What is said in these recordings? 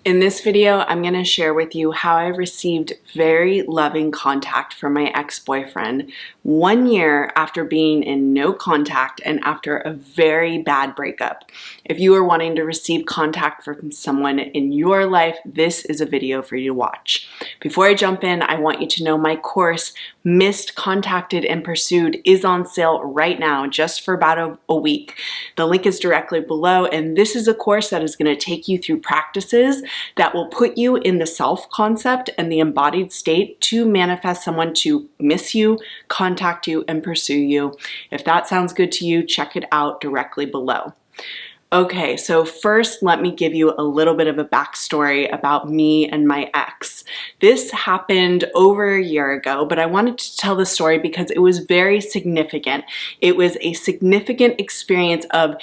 In this video, I'm going to share with you how I received very loving contact from my ex-boyfriend 1 year after being in no contact and after a very bad breakup. If you are wanting to receive contact from someone in your life, this is a video for you to watch. Before I jump in, I want you to know my course, Missed, Contacted, and Pursued, is on sale right now just for about a week. The link is directly below, and this is a course that is going to take you through practices that will put you in the self concept and the embodied state to manifest someone to miss you, contact you, and pursue you. If that sounds good to you, check it out directly below. Okay, so first let me give you a little bit of a backstory about me and my ex. This happened over a year ago, but I wanted to tell the story because it was very significant. It was a significant experience of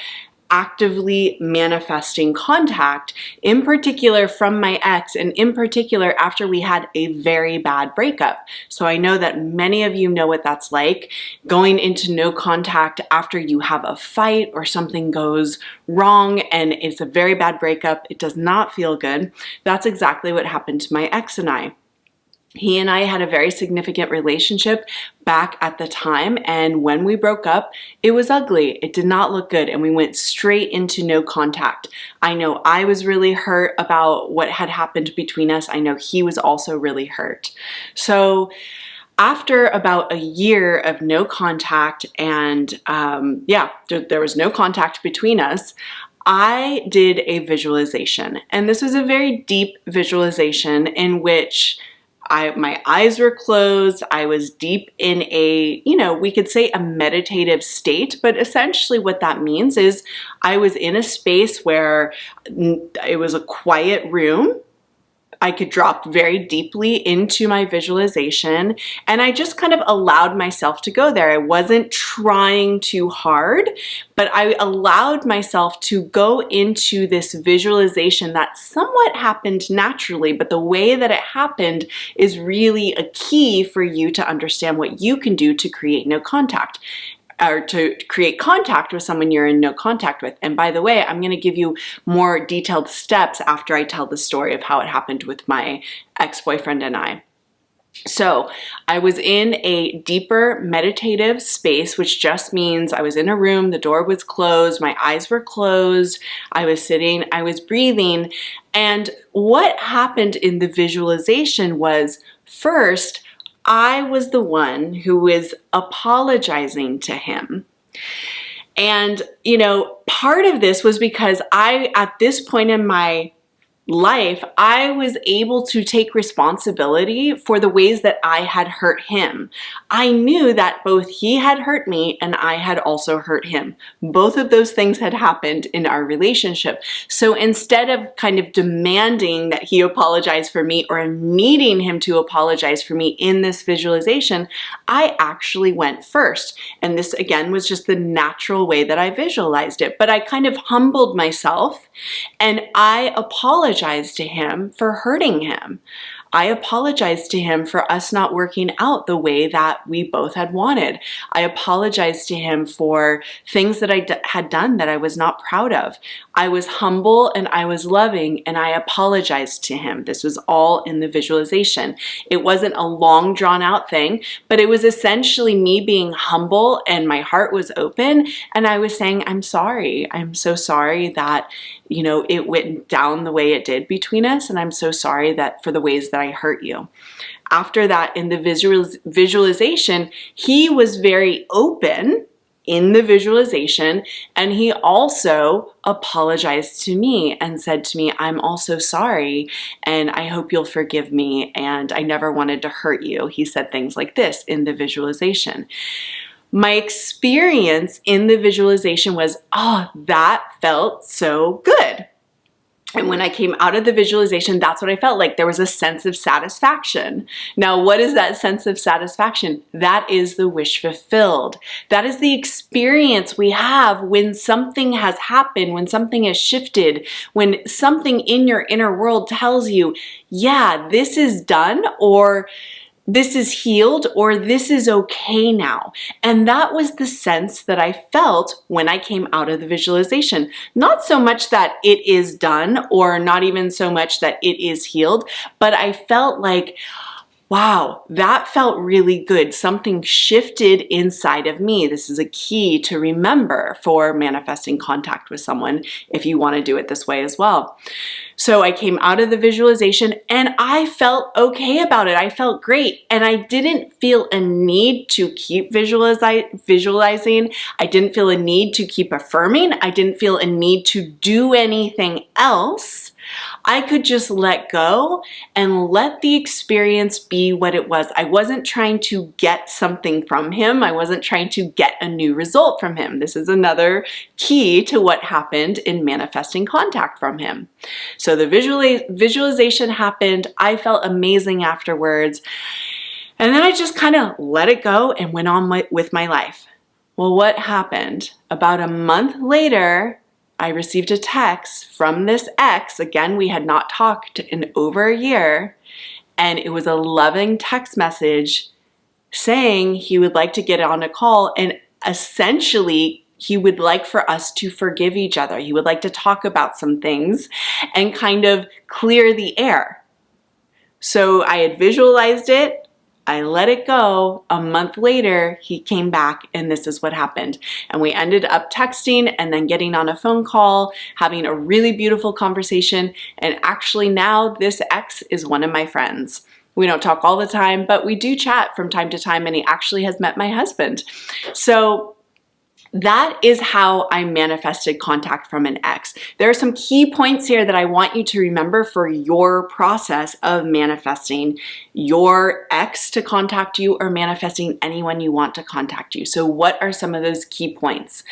actively manifesting contact, in particular from my ex, and in particular after we had a very bad breakup. So I know that many of you know what that's like, going into no contact after you have a fight or something goes wrong and it's a very bad breakup. It does not feel good. That's exactly what happened to my ex and I. He and I had a very significant relationship back at the time, and when we broke up, it was ugly. It did not look good, and we went straight into no contact. I know I was really hurt about what had happened between us. I know he was also really hurt. So after about a year of no contact and there was no contact between us, I did a visualization, and this was a very deep visualization in which my eyes were closed. I was deep in a, we could say a meditative state, but essentially what that means is I was in a space where it was a quiet room. I could drop very deeply into my visualization, and I just kind of allowed myself to go there. I wasn't trying too hard, but I allowed myself to go into this visualization that somewhat happened naturally, but the way that it happened is really a key for you to understand what you can do to create no contact, or to create contact with someone you're in no contact with. And by the way, I'm going to give you more detailed steps after I tell the story of how it happened with my ex-boyfriend and I. So I was in a deeper meditative space, which just means I was in a room, the door was closed, my eyes were closed, I was sitting, I was breathing. And what happened in the visualization was, first, I was the one who was apologizing to him. And, part of this was because at this point in my life, I was able to take responsibility for the ways that I had hurt him. I knew that both he had hurt me and I had also hurt him. Both of those things had happened in our relationship. So instead of kind of demanding that he apologize for me or needing him to apologize for me in this visualization, I actually went first. And this again was just the natural way that I visualized it. But I kind of humbled myself and I apologized to him for hurting him. I apologized to him for us not working out the way that we both had wanted. I apologized to him for things that I had done that I was not proud of. I was humble and I was loving, and I apologized to him. This was all in the visualization. It wasn't a long drawn out thing, but it was essentially me being humble and my heart was open, and I was saying, I'm sorry. I'm so sorry that it went down the way it did between us, and I'm so sorry that for the ways that I hurt you. After that, in the visualization, he was very open in the visualization, and he also apologized to me and said to me, I'm also sorry, and I hope you'll forgive me, and I never wanted to hurt you. He said things like this in the visualization. My experience in the visualization was, that felt so good. And when I came out of the visualization, that's what I felt like. There was a sense of satisfaction. Now, what is that sense of satisfaction? That is the wish fulfilled. That is the experience we have when something has happened, when something has shifted, when something in your inner world tells you, yeah, this is done, or this is healed or this is okay now. And that was the sense that I felt when I came out of the visualization. Not so much that it is done or not even so much that it is healed, but I felt like, wow, that felt really good. Something shifted inside of me. This is a key to remember for manifesting contact with someone if you want to do it this way as well. So I came out of the visualization and I felt okay about it. I felt great. And I didn't feel a need to keep visualizing. I didn't feel a need to keep affirming. I didn't feel a need to do anything else. I could just let go and let the experience be what it was. I wasn't trying to get something from him. I wasn't trying to get a new result from him. This is another key to what happened in manifesting contact from him. So the visualization happened. I felt amazing afterwards. And then I just kind of let it go and went on with my life. Well, what happened? About a month later, I received a text from this ex. Again, we had not talked in over a year, and it was a loving text message saying he would like to get on a call, and essentially he would like for us to forgive each other. He would like to talk about some things and kind of clear the air. So I had visualized it. I let it go. A month later, he came back and this is what happened. And we ended up texting and then getting on a phone call, having a really beautiful conversation. And actually now this ex is one of my friends. We don't talk all the time, but we do chat from time to time, and he actually has met my husband. So that is how I manifested contact from an ex. There are some key points here that I want you to remember for your process of manifesting your ex to contact you or manifesting anyone you want to contact you. So what are some of those key points?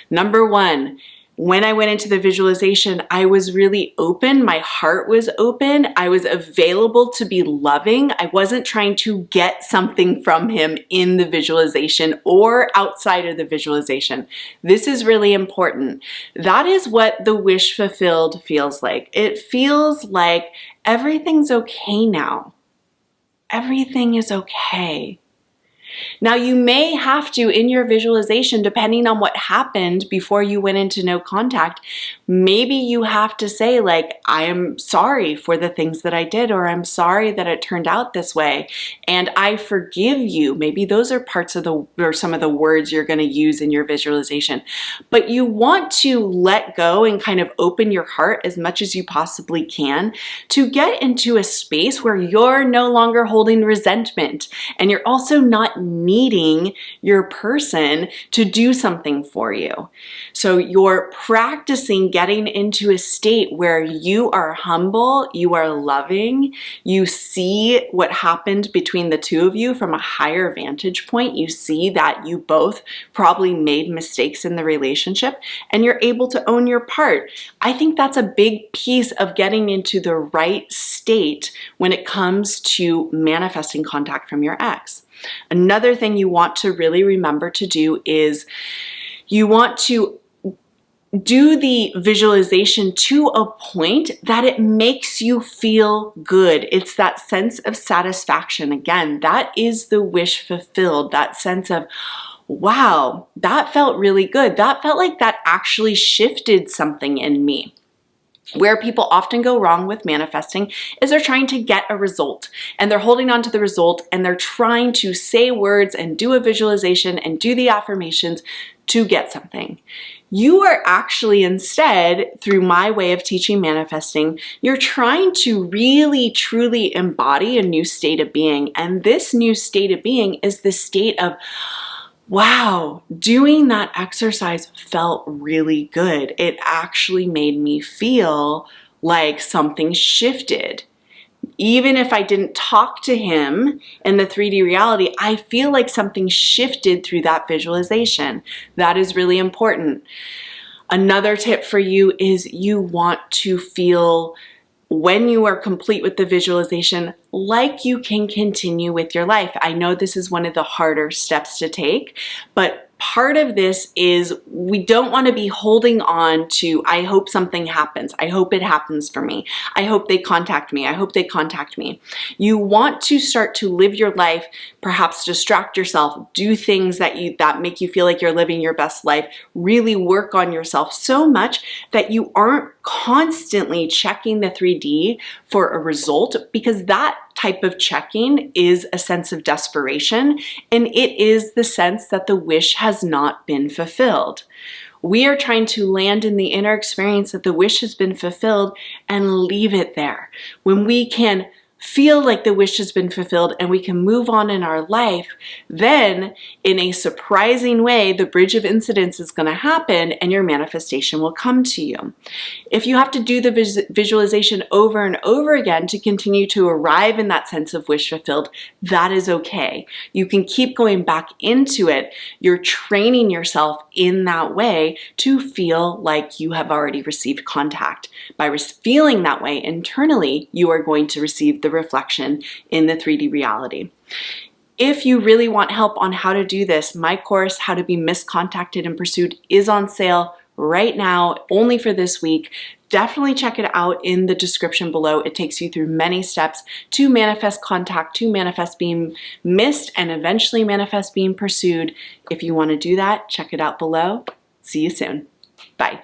Number one, when I went into the visualization, I was really open. My heart was open. I was available to be loving. I wasn't trying to get something from him in the visualization or outside of the visualization. This is really important. That is what the wish fulfilled feels like. It feels like everything's okay now. Everything is okay. Now, you may have to, in your visualization, depending on what happened before you went into no contact, maybe you have to say, like, I am sorry for the things that I did, or I'm sorry that it turned out this way, and I forgive you. Maybe those are parts of or some of the words you're going to use in your visualization. But you want to let go and kind of open your heart as much as you possibly can to get into a space where you're no longer holding resentment, and you're also not needing your person to do something for you. So you're practicing getting into a state where you are humble, you are loving, you see what happened between the two of you from a higher vantage point. You see that you both probably made mistakes in the relationship and you're able to own your part. I think that's a big piece of getting into the right state when it comes to manifesting contact from your ex. Another thing you want to really remember to do is you want to do the visualization to a point that it makes you feel good. It's that sense of satisfaction. Again, that is the wish fulfilled, that sense of, wow, that felt really good. That felt like that actually shifted something in me. Where people often go wrong with manifesting is they're trying to get a result and they're holding on to the result and they're trying to say words and do a visualization and do the affirmations to get something. You are actually instead, through my way of teaching manifesting, you're trying to really truly embody a new state of being. And this new state of being is the state of, wow, doing that exercise felt really good. It actually made me feel like something shifted. Even if I didn't talk to him in the 3D reality, I feel like something shifted through that visualization. That is really important. Another tip for you is you want to feel, when you are complete with the visualization, like you can continue with your life. I know this is one of the harder steps to take, but part of this is we don't want to be holding on to, I hope something happens. I hope it happens for me. I hope they contact me. I hope they contact me. You want to start to live your life, perhaps distract yourself, do things that make you feel like you're living your best life, really work on yourself so much that you aren't constantly checking the 3D for a result, because that type of checking is a sense of desperation, and it is the sense that the wish has not been fulfilled. We are trying to land in the inner experience that the wish has been fulfilled and leave it there. When we can feel like the wish has been fulfilled and we can move on in our life, then in a surprising way, the bridge of incidence is going to happen and your manifestation will come to you. If you have to do the visualization over and over again to continue to arrive in that sense of wish fulfilled, that is okay. You can keep going back into it. You're training yourself in that way to feel like you have already received contact. By feeling that way internally, you are going to receive the reflection in the 3D reality. If you really want help on how to do this, my course, How to Be Miscontacted and Pursued, is on sale right now, only for this week. Definitely check it out in the description below. It takes you through many steps to manifest contact, to manifest being missed, and eventually manifest being pursued. If you want to do that, check it out below. See you soon. Bye.